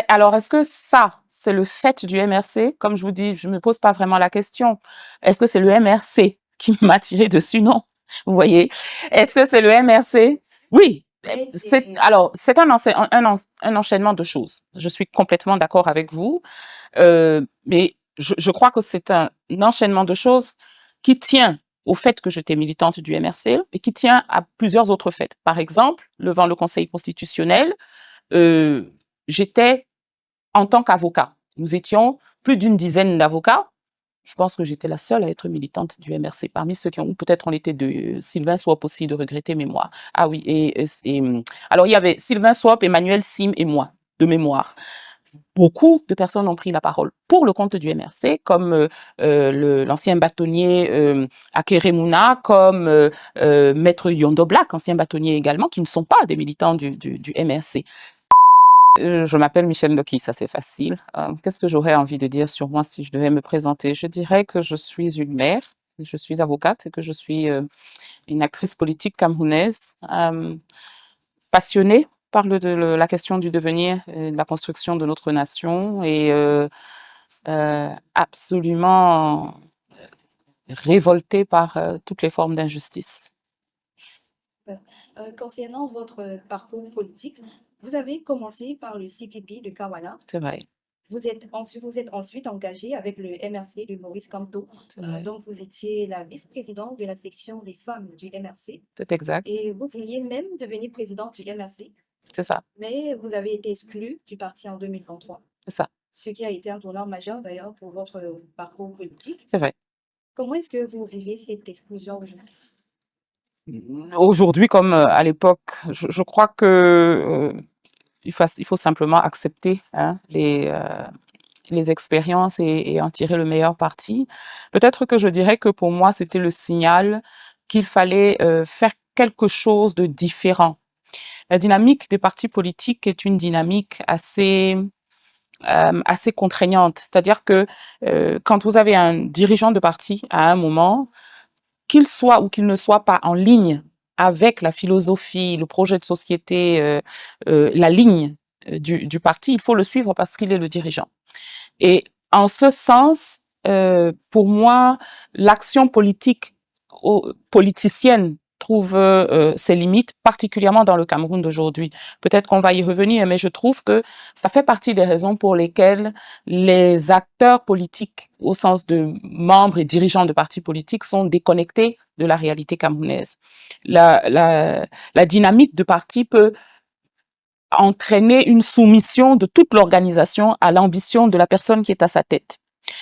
alors, est-ce que ça, c'est le fait du MRC? Comme je vous dis, je me pose pas vraiment la question. Est-ce que c'est le MRC qui m'a tiré dessus? Non. Vous voyez? Est-ce que c'est le MRC? Oui. C'est un enchaînement de choses. Je suis complètement d'accord avec vous. Mais je crois que c'est un enchaînement de choses qui tient au fait que j'étais militante du MRC et qui tient à plusieurs autres faits. Par exemple, devant le Conseil constitutionnel, j'étais en tant qu'avocat. Nous étions plus d'une dizaine d'avocats. Je pense que j'étais la seule à être militante du MRC parmi ceux qui ont, ou peut-être on était deux, Sylvain Swop aussi, de regretter mémoire. Ah oui, alors il y avait Sylvain Swop, Emmanuel Sim et moi, de mémoire. Beaucoup de personnes ont pris la parole pour le compte du MRC, comme l'ancien bâtonnier Akere Mouna, comme Maître Yondo Black, ancien bâtonnier également, qui ne sont pas des militants du MRC. Je m'appelle Michel Ndoki, ça c'est facile. Qu'est-ce que j'aurais envie de dire sur moi si je devais me présenter? Je dirais que je suis une mère, que je suis avocate et que je suis une actrice politique camerounaise, passionnée par la question du devenir et de la construction de notre nation et absolument révoltée par toutes les formes d'injustice. Concernant votre parcours politique, vous avez commencé par le CPP de Kawana. C'est vrai, Vous êtes ensuite engagé avec le MRC de Maurice Kamto. c'est vrai, Donc, vous étiez la vice-présidente de la section des femmes du MRC c'est exact, et vous vouliez même devenir présidente du MRC, c'est ça, mais vous avez été exclue du parti en 2023, c'est ça, ce qui a été un tournant majeur d'ailleurs pour votre parcours politique. c'est vrai. Comment est-ce que vous vivez cette exclusion aujourd'hui? Aujourd'hui, comme à l'époque, je crois que il faut simplement accepter hein, les expériences et en tirer le meilleur parti. Peut-être que je dirais que pour moi, c'était le signal qu'il fallait faire quelque chose de différent. La dynamique des partis politiques est une dynamique assez contraignante. C'est-à-dire que quand vous avez un dirigeant de parti à un moment, qu'il soit ou qu'il ne soit pas en ligne avec la philosophie, le projet de société, la ligne du parti, il faut le suivre parce qu'il est le dirigeant. Et en ce sens, pour moi, l'action politique politicienne trouve ses limites, particulièrement dans le Cameroun d'aujourd'hui. Peut-être qu'on va y revenir, mais je trouve que ça fait partie des raisons pour lesquelles les acteurs politiques, au sens de membres et dirigeants de partis politiques, sont déconnectés de la réalité camerounaise. La dynamique de parti peut entraîner une soumission de toute l'organisation à l'ambition de la personne qui est à sa tête.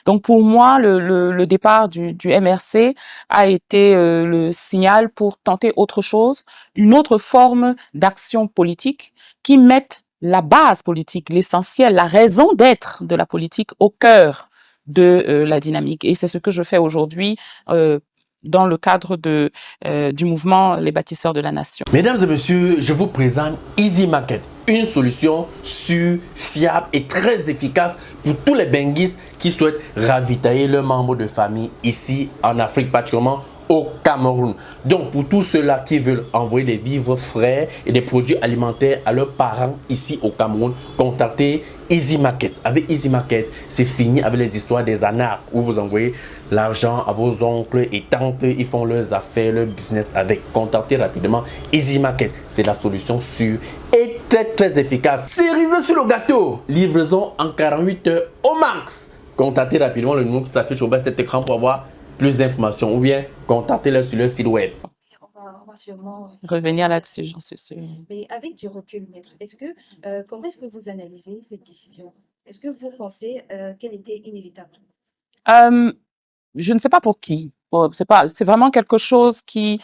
Donc pour moi, le départ du MRC a été le signal pour tenter autre chose, une autre forme d'action politique qui mette la base politique, l'essentiel, la raison d'être de la politique au cœur de la dynamique. Et c'est ce que je fais aujourd'hui dans le cadre du mouvement Les Bâtisseurs de la Nation. Mesdames et messieurs, je vous présente Easy Market, une solution sûre, fiable et très efficace pour tous les benguistes qui souhaitent ravitailler leurs membres de famille ici en Afrique, particulièrement au Cameroun. Donc pour tous ceux-là qui veulent envoyer des vivres frais et des produits alimentaires à leurs parents ici au Cameroun, contactez Easy Market. Avec Easy Market, c'est fini avec les histoires des anards où vous envoyez l'argent à vos oncles et tantes, ils font leurs affaires, leur business avec. Contactez rapidement Easy Market, c'est la solution sûre et très efficace. Cerise sur le gâteau, livraison en 48 heures au max. Contactez rapidement le numéro qui s'affiche au bas de cet écran pour avoir plus d'informations ou bien contactez-les sur leur site web. On va sûrement Revenir là-dessus, j'en suis sûre. Mais avec du recul, maître, comment est-ce que vous analysez cette décision? Est-ce que vous pensez qu'elle était inévitable? Je ne sais pas pour qui. Bon, c'est vraiment quelque chose qui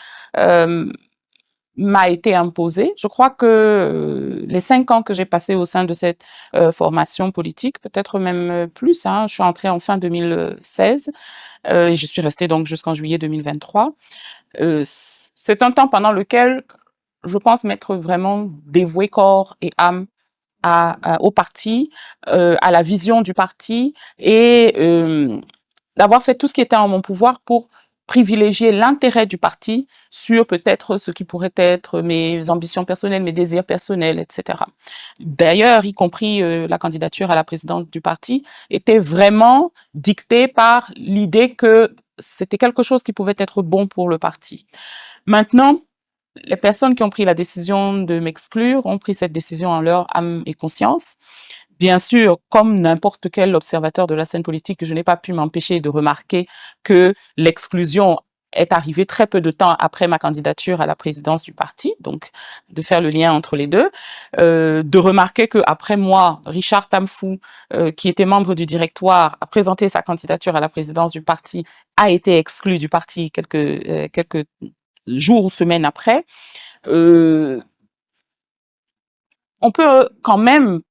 m'a été imposé. Je crois que les 5 ans que j'ai passés au sein de cette formation politique, peut-être même plus, hein, je suis entrée en fin 2016 et je suis restée donc jusqu'en juillet 2023. C'est un temps pendant lequel je pense m'être vraiment dévouée corps et âme au parti, à la vision du parti et d'avoir fait tout ce qui était en mon pouvoir pour privilégier l'intérêt du parti sur peut-être ce qui pourrait être mes ambitions personnelles, mes désirs personnels, etc. D'ailleurs, y compris la candidature à la présidence du parti était vraiment dictée par l'idée que c'était quelque chose qui pouvait être bon pour le parti. Maintenant, les personnes qui ont pris la décision de m'exclure ont pris cette décision en leur âme et conscience. Bien sûr, comme n'importe quel observateur de la scène politique, je n'ai pas pu m'empêcher de remarquer que l'exclusion est arrivée très peu de temps après ma candidature à la présidence du parti, donc de faire le lien entre les deux, de remarquer que après moi, Richard Tamfou, qui était membre du directoire, a présenté sa candidature à la présidence du parti, a été exclu du parti quelques jours ou semaines après. On peut quand même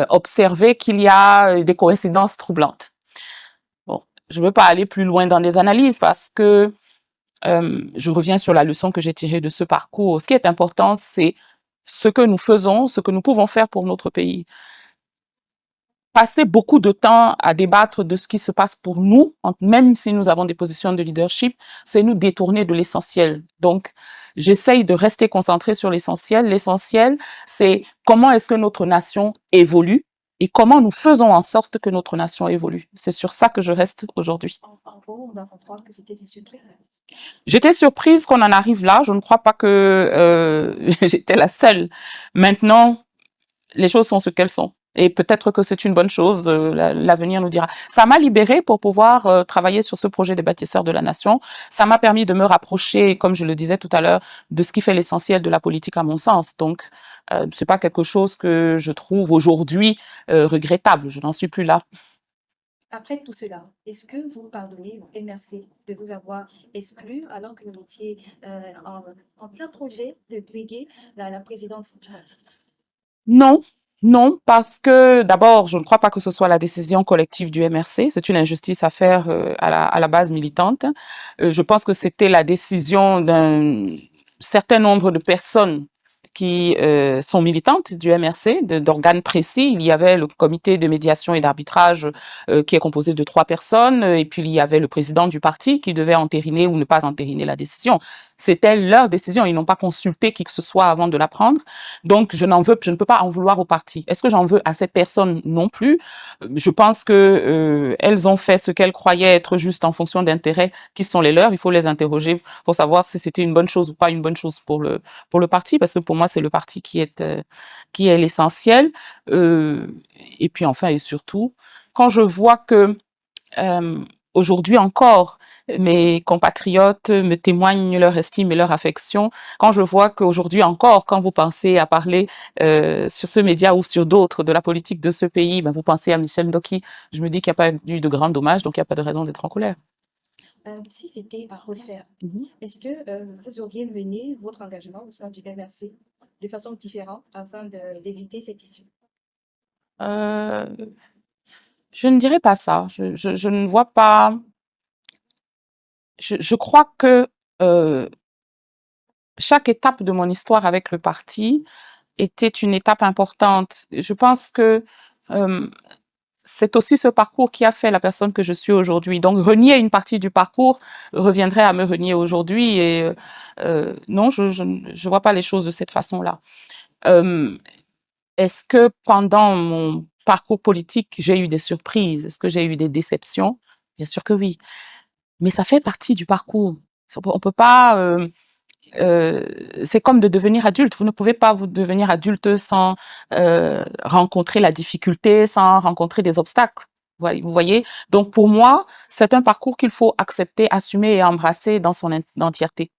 observer qu'il y a des coïncidences troublantes. Bon, je ne veux pas aller plus loin dans des analyses parce que je reviens sur la leçon que j'ai tirée de ce parcours. Ce qui est important, c'est ce que nous faisons, ce que nous pouvons faire pour notre pays. Passer beaucoup de temps à débattre de ce qui se passe pour nous, même si nous avons des positions de leadership, c'est nous détourner de l'essentiel. Donc, j'essaye de rester concentrée sur l'essentiel. L'essentiel, c'est comment est-ce que notre nation évolue et comment nous faisons en sorte que notre nation évolue. C'est sur ça que je reste aujourd'hui. En gros, on va comprendre que c'était une surprise. J'étais surprise qu'on en arrive là. Je ne crois pas que j'étais la seule. Maintenant, les choses sont ce qu'elles sont. Et peut-être que c'est une bonne chose, l'avenir nous dira. Ça m'a libérée pour pouvoir travailler sur ce projet des bâtisseurs de la nation. Ça m'a permis de me rapprocher, comme je le disais tout à l'heure, de ce qui fait l'essentiel de la politique à mon sens. Donc, c'est pas quelque chose que je trouve aujourd'hui regrettable. Je n'en suis plus là. Après tout cela, est-ce que vous pardonnez au MRC de vous avoir exclu alors que vous étiez en plein projet de briguer la présidence du parti? Non, non, parce que d'abord, je ne crois pas que ce soit la décision collective du MRC. C'est une injustice à faire à la base militante. Je pense que c'était la décision d'un certain nombre de personnes qui sont militantes du MRC, d'organes précis. Il y avait le comité de médiation et d'arbitrage qui est composé de 3 personnes, et puis il y avait le président du parti qui devait entériner ou ne pas entériner la décision. C'était leur décision. Ils n'ont pas consulté qui que ce soit avant de la prendre. Donc, je ne peux pas en vouloir au parti. Est-ce que j'en veux à ces personnes? Non plus. Je pense que elles ont fait ce qu'elles croyaient être juste en fonction d'intérêts qui sont les leurs. Il faut les interroger pour savoir si c'était une bonne chose ou pas une bonne chose pour le parti, parce que pour moi, c'est le parti qui est l'essentiel. Et puis enfin et surtout, quand je vois que aujourd'hui encore, mes compatriotes me témoignent leur estime et leur affection. Quand je vois qu'aujourd'hui encore, quand vous pensez à parler sur ce média ou sur d'autres de la politique de ce pays, ben vous pensez à Michel Ndoki, je me dis qu'il n'y a pas eu de grands dommages, donc il n'y a pas de raison d'être en colère. Si c'était à refaire, Mhm. est-ce que vous auriez mené votre engagement au sein du MRC de façon différente afin d'éviter cette issue? Euh, je ne dirais pas ça. Je ne vois pas. Je crois que chaque étape de mon histoire avec le parti était une étape importante. Je pense que c'est aussi ce parcours qui a fait la personne que je suis aujourd'hui. Donc, renier une partie du parcours reviendrait à me renier aujourd'hui. Et non, je vois pas les choses de cette façon-là. Est-ce que pendant mon parcours politique, j'ai eu des surprises? Est-ce que j'ai eu des déceptions? Bien sûr que oui. Mais ça fait partie du parcours. On peut pas. C'est comme de devenir adulte. Vous ne pouvez pas vous devenir adulte sans rencontrer la difficulté, sans rencontrer des obstacles. Vous voyez? Donc pour moi, c'est un parcours qu'il faut accepter, assumer et embrasser dans son entièreté.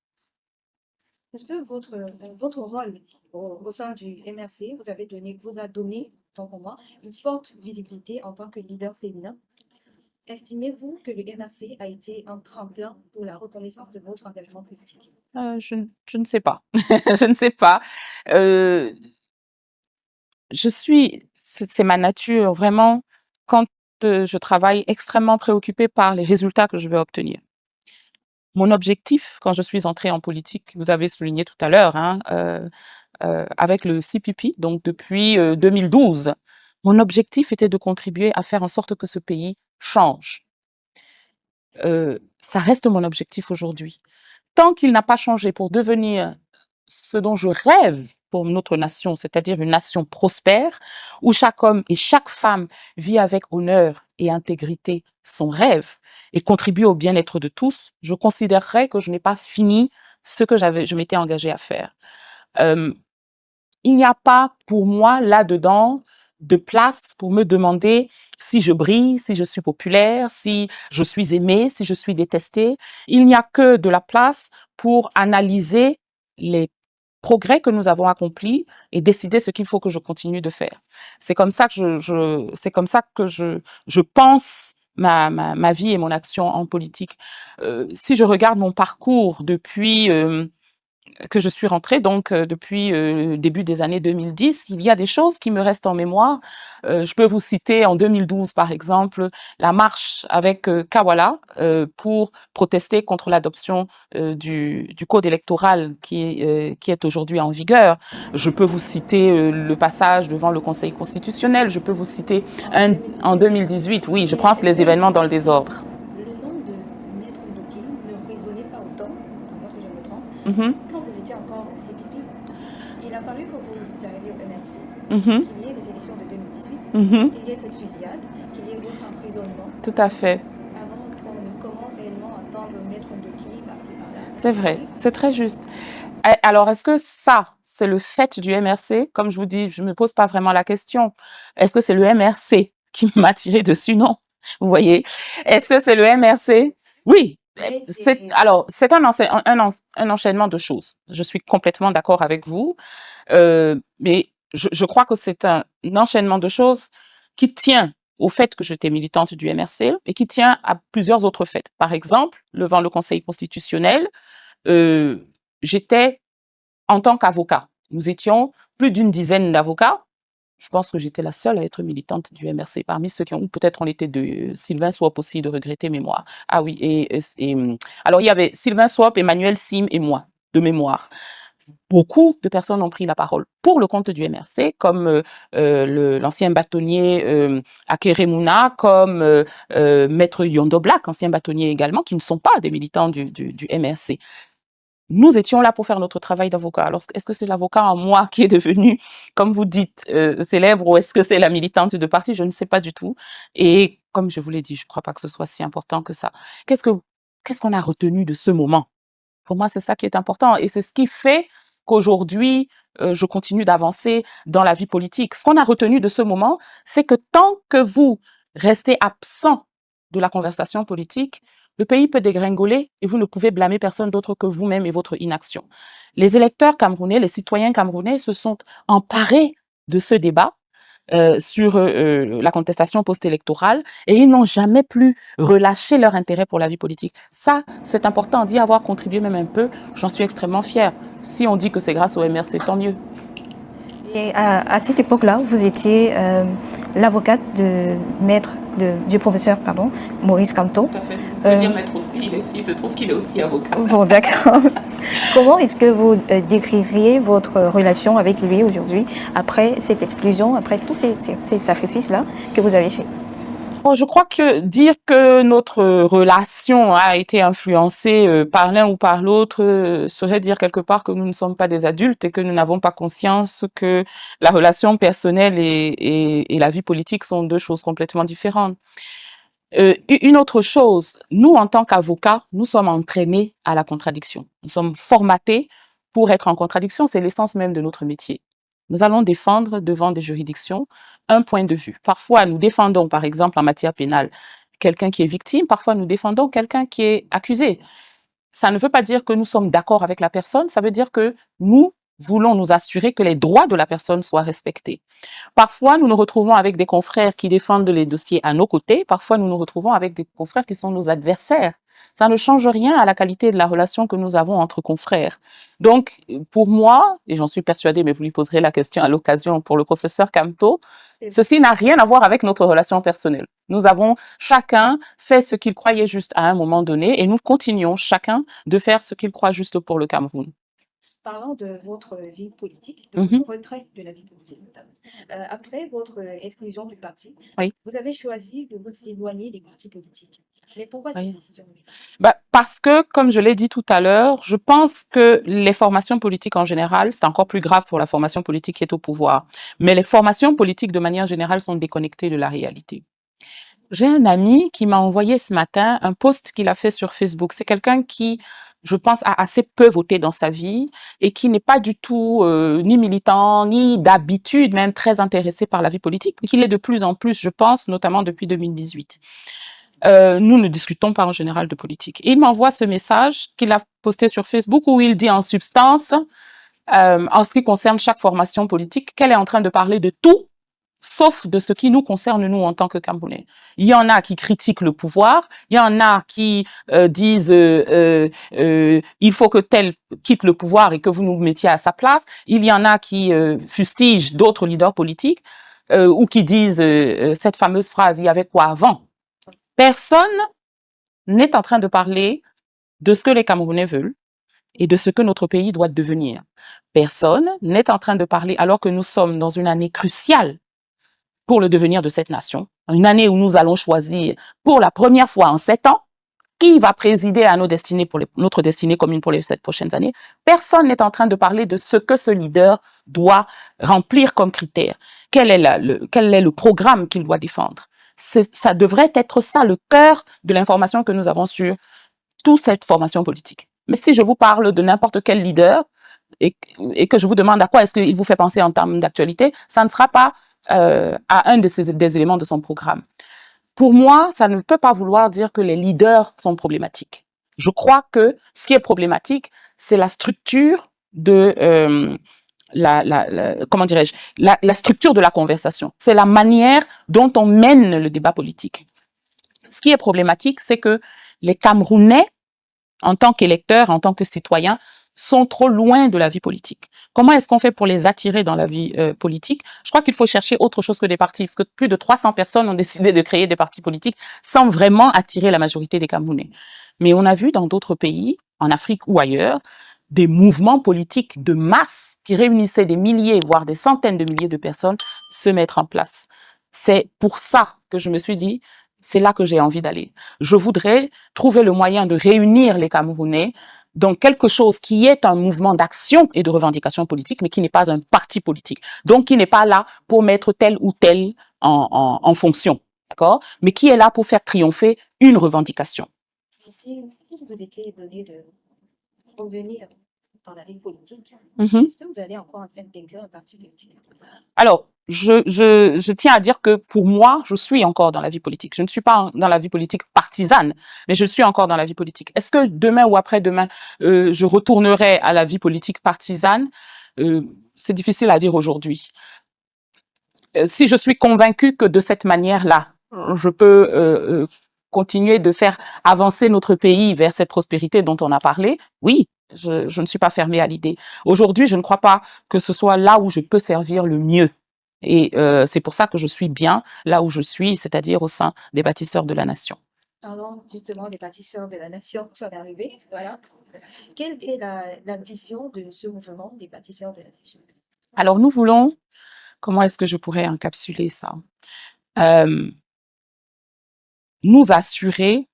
Est-ce que votre rôle au sein du MRC vous a donné, tant pour moi, une forte visibilité en tant que leader féminin? Estimez-vous que le MRC a été un tremplin pour la reconnaissance de votre engagement politique? Je ne sais pas. Je ne sais pas. Euh, c'est ma nature, vraiment, quand je travaille extrêmement préoccupée par les résultats que je vais obtenir. Mon objectif, quand je suis entrée en politique, vous avez souligné tout à l'heure, hein, avec le CPP, donc depuis 2012, mon objectif était de contribuer à faire en sorte que ce pays change. ça reste mon objectif aujourd'hui. Tant qu'il n'a pas changé pour devenir ce dont je rêve pour notre nation, c'est-à-dire une nation prospère, où chaque homme et chaque femme vit avec honneur et intégrité son rêve et contribue au bien-être de tous, je considérerais que je n'ai pas fini ce que je m'étais engagée à faire. Euh, il n'y a pas pour moi là-dedans de place pour me demander si je brille, si je suis populaire, si je suis aimée, si je suis détestée. Il n'y a que de la place pour analyser les progrès que nous avons accomplis et décider ce qu'il faut que je continue de faire. C'est comme ça que c'est comme ça que je pense ma vie et mon action en politique. Si je regarde mon parcours depuis que je suis rentrée donc depuis début des années 2010, il y a des choses qui me restent en mémoire. Je peux vous citer en 2012 par exemple la marche avec Kawala pour protester contre l'adoption du code électoral qui est aujourd'hui en vigueur. Je peux vous citer le passage devant le Conseil constitutionnel. Je peux vous citer en 2018. Oui, je prends les événements dans le désordre. Le nom de Maître Ndoki ne résonnait pas autant, à moins que je me trompe, Mhm, quand vous étiez encore au CPP. Il a fallu que vous arriviez au MRC, mhm, qu'il y ait les élections de 2018, mhm, qu'il y ait cette fusillade, qu'il y ait votre emprisonnement, tout à fait. avant qu'on ne commence réellement à entendre Maître Ndoki par-ci par-là. C'est vrai, c'est très juste. Alors, est-ce que ça, c'est le fait du MRC? Comme je vous dis, je me pose pas vraiment la question. Est-ce que c'est le MRC qui m'a tiré dessus? Non. Vous voyez? Est-ce que c'est le MRC? Oui. Mais Alors, c'est un enchaînement de choses. Je suis complètement d'accord avec vous. Mais je crois que c'est un enchaînement de choses qui tient au fait que j'étais militante du MRC et qui tient à plusieurs autres faits. Par exemple, devant le Conseil constitutionnel, j'étais en tant qu'avocat. Nous étions plus d'une dizaine d'avocats. Je pense que j'étais la seule à être militante du MRC parmi ceux qui ont, peut-être on était deux, Sylvain Swop aussi de regretter mémoire. Ah oui, alors il y avait Sylvain Swop, Emmanuel Sim et moi de mémoire. Beaucoup de personnes ont pris la parole pour le compte du MRC, comme l'ancien bâtonnier Akeremuna, comme Maître Yondo Black, ancien bâtonnier également, qui ne sont pas des militants du MRC. Nous étions là pour faire notre travail d'avocat. Alors, est-ce que c'est l'avocat en moi qui est devenu, comme vous dites, célèbre, ou est-ce que c'est la militante de parti? Je ne sais pas du tout. Et comme je vous l'ai dit, je ne crois pas que ce soit si important que ça. Qu'est-ce qu'on a retenu de ce moment? Pour moi, c'est ça qui est important. Et c'est ce qui fait qu'aujourd'hui, je continue d'avancer dans la vie politique. Ce qu'on a retenu de ce moment, c'est que tant que vous restez absent de la conversation politique, le pays peut dégringoler et vous ne pouvez blâmer personne d'autre que vous-même et votre inaction. Les électeurs camerounais, les citoyens camerounais se sont emparés de ce débat sur la contestation post-électorale et ils n'ont jamais plus relâché leur intérêt pour la vie politique. Ça, c'est important d'y avoir contribué même un peu. J'en suis extrêmement fière. Si on dit que c'est grâce au MRC, tant mieux. Et à cette époque-là, vous étiez l'avocate du professeur Maurice Kamto. Tout à fait. On peut dire maître aussi, il se trouve qu'il est aussi avocat. Bon, d'accord. Comment est-ce que vous décririez votre relation avec lui aujourd'hui, après cette exclusion, après tous ces sacrifices-là que vous avez faits? Bon, je crois que dire que notre relation a été influencée par l'un ou par l'autre serait dire quelque part que nous ne sommes pas des adultes et que nous n'avons pas conscience que la relation personnelle et la vie politique sont deux choses complètement différentes. Une autre chose, nous, en tant qu'avocats, nous sommes entraînés à la contradiction. Nous sommes formatés pour être en contradiction. C'est l'essence même de notre métier. Nous allons défendre devant des juridictions un point de vue. Parfois, nous défendons, par exemple, en matière pénale, quelqu'un qui est victime. Parfois, nous défendons quelqu'un qui est accusé. Ça ne veut pas dire que nous sommes d'accord avec la personne. Ça veut dire que nous voulons nous assurer que les droits de la personne soient respectés. Parfois, nous nous retrouvons avec des confrères qui défendent les dossiers à nos côtés. Parfois, nous nous retrouvons avec des confrères qui sont nos adversaires. Ça ne change rien à la qualité de la relation que nous avons entre confrères. Donc, pour moi, et j'en suis persuadée, mais vous lui poserez la question à l'occasion pour le professeur Kamto, ceci n'a rien à voir avec notre relation personnelle. Nous avons chacun fait ce qu'il croyait juste à un moment donné et nous continuons chacun de faire ce qu'il croit juste pour le Cameroun. Parlant de votre vie politique, de votre retrait de la vie politique notamment. Après votre exclusion du parti, Oui. vous avez choisi de vous éloigner des partis politiques. Mais pourquoi cette Oui. décision? Bah, parce que, comme je l'ai dit tout à l'heure, je pense que les formations politiques en général, c'est encore plus grave pour la formation politique qui est au pouvoir, mais les formations politiques de manière générale sont déconnectées de la réalité. J'ai un ami qui m'a envoyé ce matin un post qu'il a fait sur Facebook. C'est quelqu'un qui, je pense, a assez peu voté dans sa vie et qui n'est pas du tout ni militant, ni d'habitude même très intéressé par la vie politique, mais qui l'est de plus en plus, je pense, notamment depuis 2018. Nous ne discutons pas en général de politique. Et il m'envoie ce message qu'il a posté sur Facebook où il dit en substance, en ce qui concerne chaque formation politique, qu'elle est en train de parler de tout, sauf de ce qui nous concerne, nous, en tant que Camerounais. Il y en a qui critiquent le pouvoir, il y en a qui disent il faut que tel quitte le pouvoir et que vous nous mettiez à sa place. Il y en a qui fustigent d'autres leaders politiques ou qui disent cette fameuse phrase « il y avait quoi avant ?» Personne n'est en train de parler de ce que les Camerounais veulent et de ce que notre pays doit devenir. Personne n'est en train de parler, alors que nous sommes dans une année cruciale pour le devenir de cette nation, une année où nous allons choisir pour la première fois en 7 ans qui va présider à nos destinées notre destinée commune pour les 7 prochaines années. Personne n'est en train de parler de ce que ce leader doit remplir comme critère. Quel est le programme qu'il doit défendre? Ça devrait être ça, le cœur de l'information que nous avons sur toute cette formation politique. Mais si je vous parle de n'importe quel leader et que je vous demande à quoi est-ce qu'il vous fait penser en termes d'actualité, ça ne sera pas à un des éléments de son programme. Pour moi, ça ne peut pas vouloir dire que les leaders sont problématiques. Je crois que ce qui est problématique, c'est la structure de comment dirais-je, la structure de la conversation. C'est la manière dont on mène le débat politique. Ce qui est problématique, c'est que les Camerounais, en tant qu'électeurs, en tant que citoyens, sont trop loin de la vie politique. Comment est-ce qu'on fait pour les attirer dans la vie politique? Je crois qu'il faut chercher autre chose que des partis, parce que plus de 300 personnes ont décidé de créer des partis politiques sans vraiment attirer la majorité des Camerounais. Mais on a vu dans d'autres pays, en Afrique ou ailleurs, des mouvements politiques de masse qui réunissaient des milliers, voire des centaines de milliers de personnes se mettre en place. C'est pour ça que je me suis dit, c'est là que j'ai envie d'aller. Je voudrais trouver le moyen de réunir les Camerounais dans quelque chose qui est un mouvement d'action et de revendication politique, mais qui n'est pas un parti politique. Donc, qui n'est pas là pour mettre tel ou tel en fonction, d'accord? Mais qui est là pour faire triompher une revendication. Si vous étiez donné de revenir dans la vie politique, Mhm. est-ce que vous allez encore intégrer un parti politique? Alors, je tiens à dire que pour moi, je suis encore dans la vie politique. Je ne suis pas dans la vie politique partisane, mais je suis encore dans la vie politique. Est-ce que demain ou après-demain, je retournerai à la vie politique partisane? C'est difficile à dire aujourd'hui. Si je suis convaincue que de cette manière-là, je peux continuer de faire avancer notre pays vers cette prospérité dont on a parlé, oui, je ne suis pas fermée à l'idée. Aujourd'hui, je ne crois pas que ce soit là où je peux servir le mieux. Et c'est pour ça que je suis bien là où je suis, c'est-à-dire au sein des bâtisseurs de la nation. Parlons justement des bâtisseurs de la nation, ça va arriver, voilà. Quelle est la vision de ce mouvement des bâtisseurs de la nation? Alors nous voulons, comment est-ce que je pourrais encapsuler ça? Nous assurer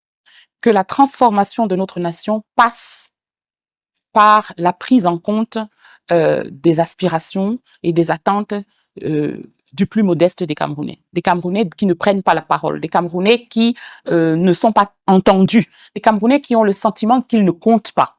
que la transformation de notre nation passe par la prise en compte des aspirations et des attentes du plus modeste des Camerounais qui ne prennent pas la parole, des Camerounais qui ne sont pas entendus, des Camerounais qui ont le sentiment qu'ils ne comptent pas.